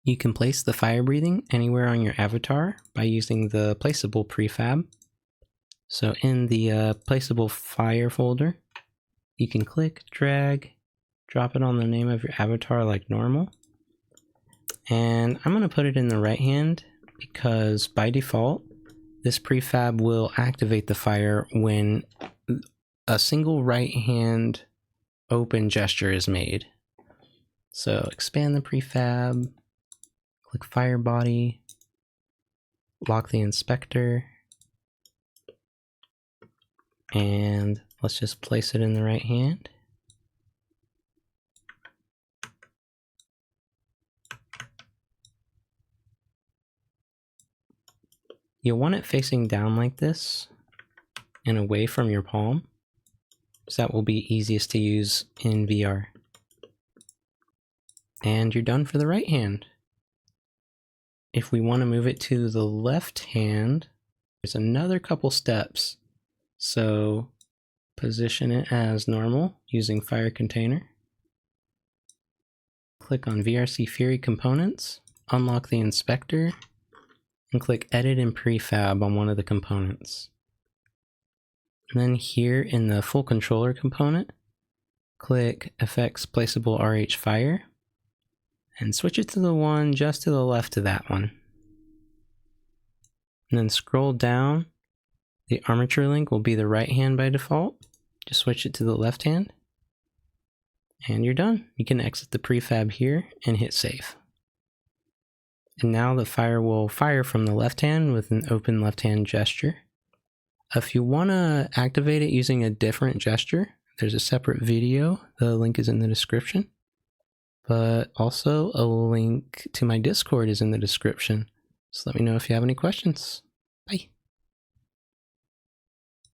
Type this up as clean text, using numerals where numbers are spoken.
You can place the fire breathing anywhere on your avatar by using the placeable prefab. So in the placeable fire folder, you can click, drag, drop it on the name of your avatar like normal. And I'm going to put it in the right hand because by default, this prefab will activate the fire when a single right hand open gesture is made. So expand the prefab, click fire body, lock the inspector, and let's just place it in the right hand. You'll want it facing down like this and away from your palm, so that will be easiest to use in VR. And you're done for the right hand. If we want to move it to the left hand, there's another couple steps. So position it as normal using fire container. Click on VRCFury components, unlock the inspector, and click edit and prefab on one of the components. And then here in the full controller component, click effects placeable RH fire and switch it to the one just to the left of that one. And then scroll down. The armature link will be the right hand by default. Just switch it to the left hand. And you're done. You can exit the prefab here and hit save. And now the fire will fire from the left hand with an open left hand gesture. If you want to activate it using a different gesture, there's a separate video. The link is in the description. But also a link to my Discord is in the description. So let me know if you have any questions. Bye.